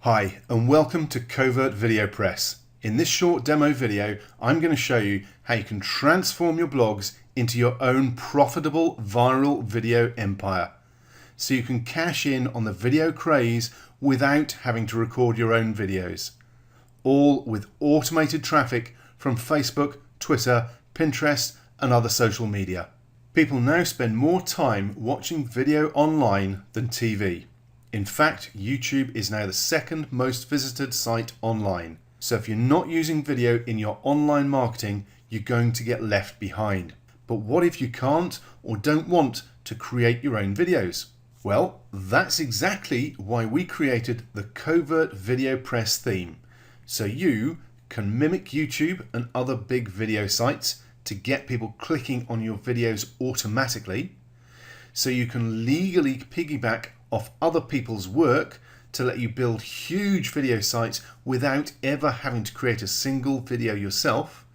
Hi and welcome to Covert Video Press. In this short demo video, I'm going to show you how you can transform your blogs into your own profitable viral video empire. So you can cash in on the video craze without having to record your own videos. All with automated traffic from Facebook, Twitter, Pinterest and other social media. People now spend more time watching video online than TV. In fact, YouTube is now the second most visited site online. So if you're not using video in your online marketing, you're going to get left behind. But what if you can't or don't want to create your own videos? Well, that's exactly why we created the Covert Video Press theme. So you can mimic YouTube and other big video sites to get people clicking on your videos automatically. So you can legally piggyback off other people's work to let you build huge video sites without ever having to create a single video yourself,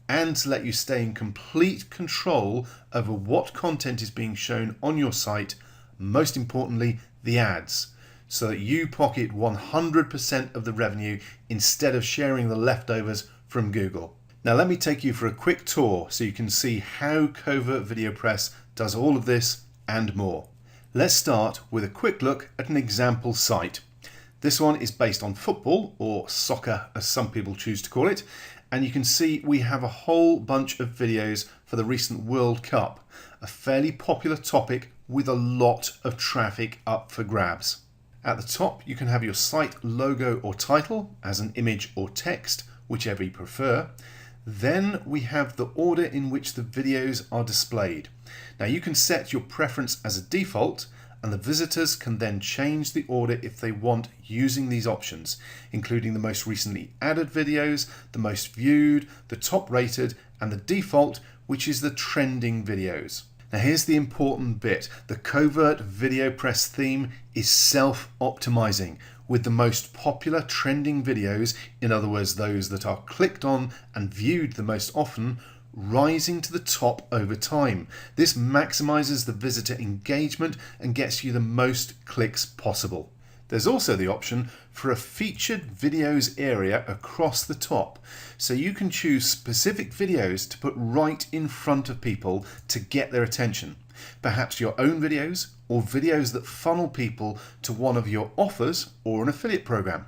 and to let you stay in complete control over what content is being shown on your site, most importantly the ads, so that you pocket 100% of the revenue instead of sharing the leftovers from Google. Now let me take you for a quick tour so you can see how Covert Video Press does all of this and more. Let's start with a quick look at an example site. This one is based on football, or soccer as some people choose to call it, and you can see we have a whole bunch of videos for the recent World Cup, a fairly popular topic with a lot of traffic up for grabs. At the top you can have your site logo or title as an image or text, whichever you prefer. Then we have the order in which the videos are displayed. Now you can set your preference as a default, and the visitors can then change the order if they want using these options, including the most recently added videos, the most viewed, the top rated, and the default, which is the trending videos. Now here's the important bit. The Covert Video Press theme is self-optimizing, with the most popular trending videos, in other words those that are clicked on and viewed the most often, rising to the top over time. This maximizes the visitor engagement and gets you the most clicks possible. There's also the option for a featured videos area across the top, so you can choose specific videos to put right in front of people to get their attention. Perhaps your own videos or videos that funnel people to one of your offers or an affiliate program.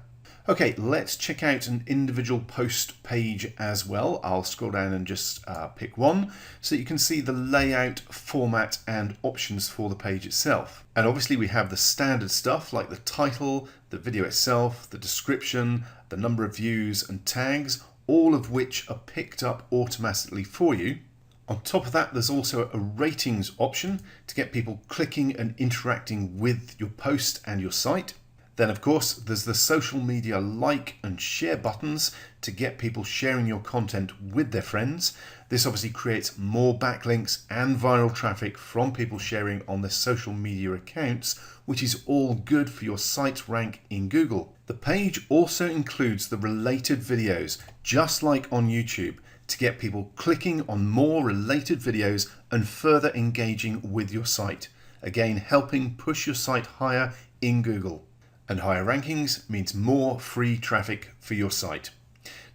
Okay, let's check out an individual post page as well. I'll scroll down and just pick one so you can see the layout, format and options for the page itself. And obviously we have the standard stuff like the title, the video itself, the description, the number of views and tags, all of which are picked up automatically for you. On top of that, there's also a ratings option to get people clicking and interacting with your post and your site. Then of course there's the social media like and share buttons to get people sharing your content with their friends. This obviously creates more backlinks and viral traffic from people sharing on their social media accounts, which is all good for your site's rank in Google. The page also includes the related videos, just like on YouTube, to get people clicking on more related videos and further engaging with your site. Again, helping push your site higher in Google. And higher rankings means more free traffic for your site.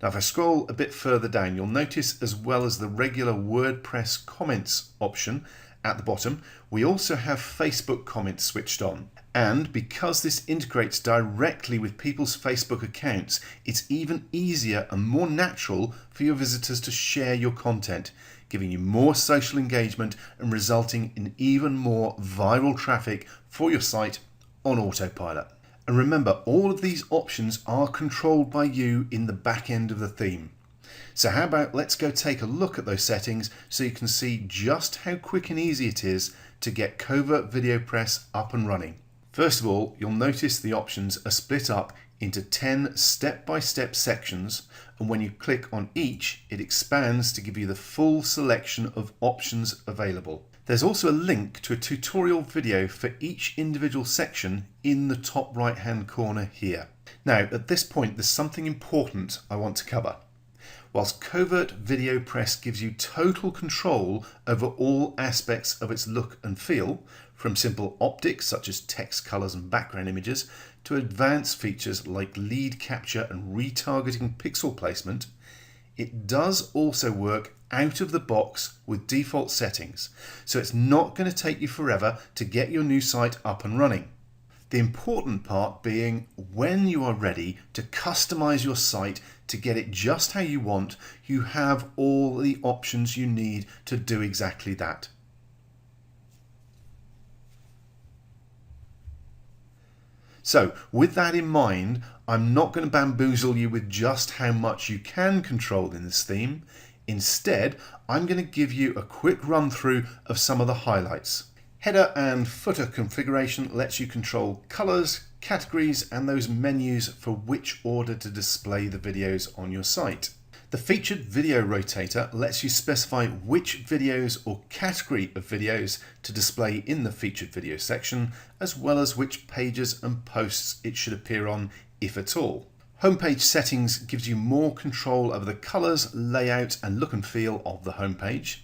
Now if I scroll a bit further down, you'll notice, as well as the regular WordPress comments option at the bottom, we also have Facebook comments switched on. And because this integrates directly with people's Facebook accounts, it's even easier and more natural for your visitors to share your content, giving you more social engagement and resulting in even more viral traffic for your site on autopilot. And remember, all of these options are controlled by you in the back end of the theme. So how about let's go take a look at those settings so you can see just how quick and easy it is to get Covert Video Press up and running. First of all, you'll notice the options are split up into 10 step-by-step sections, and when you click on each, it expands to give you the full selection of options available. There's also a link to a tutorial video for each individual section in the top right hand corner here. Now at this point there's something important I want to cover. Whilst Covert Video Press gives you total control over all aspects of its look and feel, from simple optics such as text, colours and background images, to advanced features like lead capture and retargeting pixel placement, it does also work out of the box with default settings, so it's not going to take you forever to get your new site up and running. The important part being when you are ready to customize your site to get it just how you want, you have all the options you need to do exactly that. So with that in mind, I'm not going to bamboozle you with just how much you can control in this theme. Instead, I'm going to give you a quick run through of some of the highlights. Header and footer configuration lets you control colors, categories, and those menus for which order to display the videos on your site. The featured video rotator lets you specify which videos or category of videos to display in the featured video section, as well as which pages and posts it should appear on, if at all. Homepage settings gives you more control over the colors, layout, and look and feel of the homepage.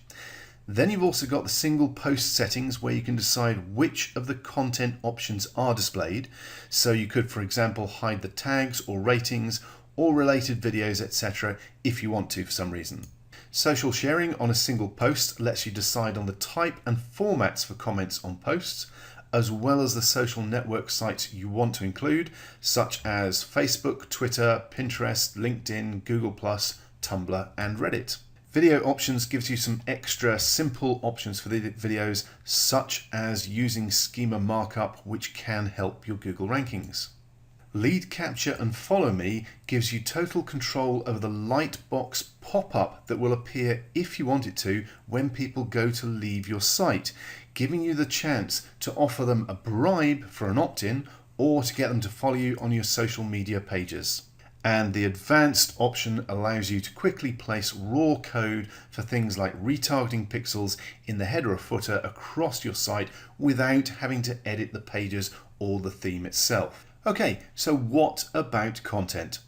Then you've also got the single post settings where you can decide which of the content options are displayed. So you could, for example, hide the tags or ratings or related videos, etc. if you want to for some reason. Social sharing on a single post lets you decide on the type and formats for comments on posts, as well as the social network sites you want to include, such as Facebook, Twitter, Pinterest, LinkedIn, Google+, Tumblr, and Reddit. Video options gives you some extra simple options for the videos, such as using schema markup, which can help your Google rankings. Lead capture and follow me gives you total control over the light box pop-up that will appear if you want it to when people go to leave your site, giving you the chance to offer them a bribe for an opt-in or to get them to follow you on your social media pages. And the advanced option allows you to quickly place raw code for things like retargeting pixels in the header or footer across your site without having to edit the pages or the theme itself. Okay, so what about content?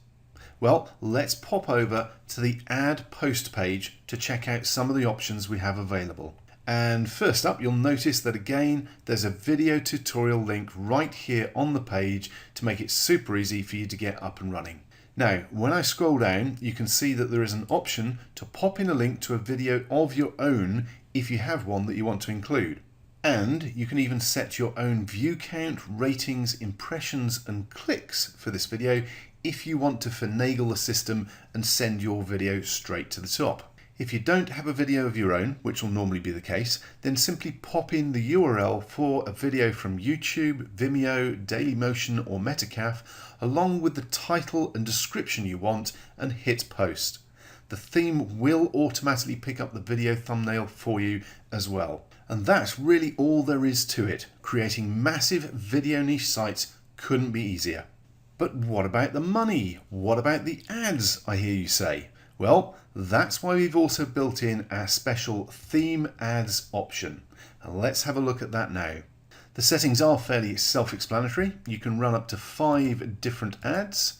Well, let's pop over to the Add Post page to check out some of the options we have available. And first up, you'll notice that again, there's a video tutorial link right here on the page to make it super easy for you to get up and running. Now, when I scroll down, you can see that there is an option to pop in a link to a video of your own if you have one that you want to include. And you can even set your own view count, ratings, impressions, and clicks for this video if you want to finagle the system and send your video straight to the top. If you don't have a video of your own, which will normally be the case, then simply pop in the URL for a video from YouTube, Vimeo, Dailymotion, or Metacaf, along with the title and description you want, and hit post. The theme will automatically pick up the video thumbnail for you as well. And that's really all there is to it. Creating massive video niche sites couldn't be easier. But what about the money? What about the ads, I hear you say? Well, that's why we've also built in our special theme ads option. And let's have a look at that now. The settings are fairly self-explanatory. You can run up to 5 different ads.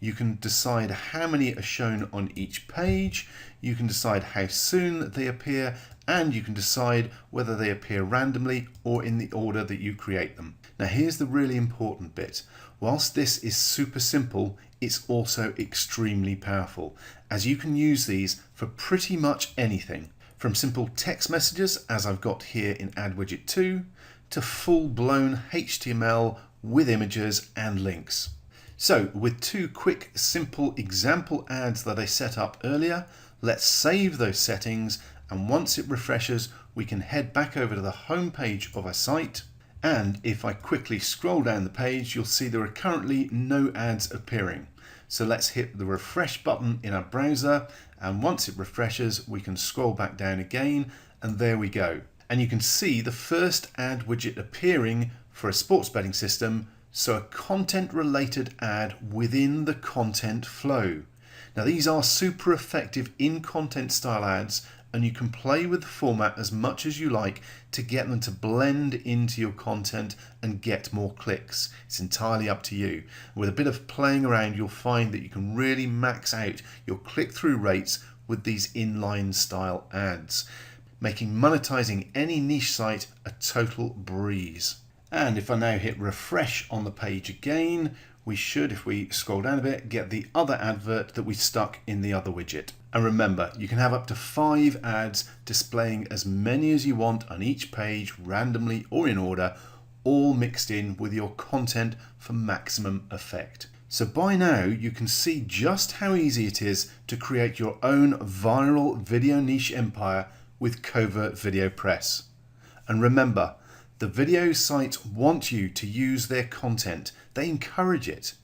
You can decide how many are shown on each page. You can decide how soon they appear, and you can decide whether they appear randomly or in the order that you create them. Now here's the really important bit. Whilst this is super simple, it's also extremely powerful, as you can use these for pretty much anything, from simple text messages, as I've got here in Ad Widget 2, to full-blown HTML with images and links. So with 2 quick, simple example ads that I set up earlier, let's save those settings, and once it refreshes, we can head back over to the home page of our site. And if I quickly scroll down the page, you'll see there are currently no ads appearing. So let's hit the refresh button in our browser, and once it refreshes, we can scroll back down again, and there we go. And you can see the first ad widget appearing for a sports betting system, so a content related ad within the content flow. Now these are super effective in content style ads, and you can play with the format as much as you like to get them to blend into your content and get more clicks. It's entirely up to you. With a bit of playing around, you'll find that you can really max out your click-through rates with these inline style ads, making monetizing any niche site a total breeze. And if I now hit refresh on the page again, we should, if we scroll down a bit, get the other advert that we stuck in the other widget. And remember, you can have up to 5 ads displaying as many as you want on each page, randomly or in order, all mixed in with your content for maximum effect. So by now you can see just how easy it is to create your own viral video niche empire with Covert Video Press. And remember, the video sites want you to use their content. They encourage it.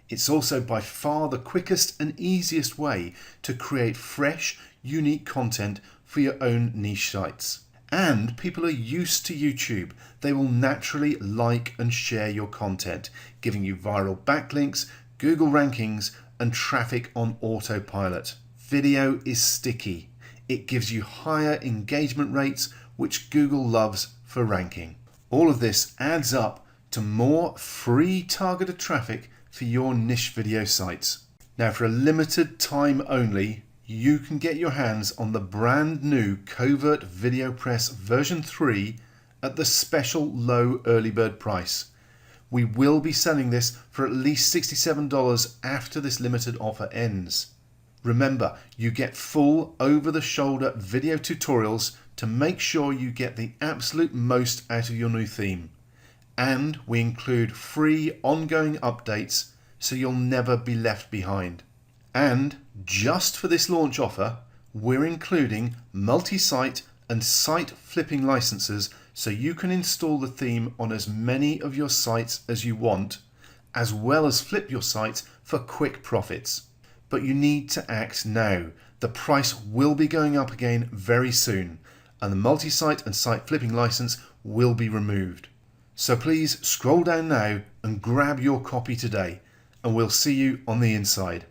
It's also by far the quickest and easiest way to create fresh, unique content for your own niche sites. And people are used to YouTube. They will naturally like and share your content, giving you viral backlinks, Google rankings, and traffic on autopilot. Video is sticky. It gives you higher engagement rates, which Google loves for ranking. All of this adds up to more free targeted traffic for your niche video sites. Now, for a limited time only, you can get your hands on the brand new Covert Video Press version 3 at the special low early bird price. We will be selling this for at least $67 after this limited offer ends. Remember, you get full over-the-shoulder video tutorials to make sure you get the absolute most out of your new theme. And we include free ongoing updates so you'll never be left behind. And just for this launch offer, we're including multi-site and site flipping licenses so you can install the theme on as many of your sites as you want, as well as flip your sites for quick profits. But you need to act now. The price will be going up again very soon, and the multi-site and site flipping license will be removed. So please scroll down now and grab your copy today, and we'll see you on the inside.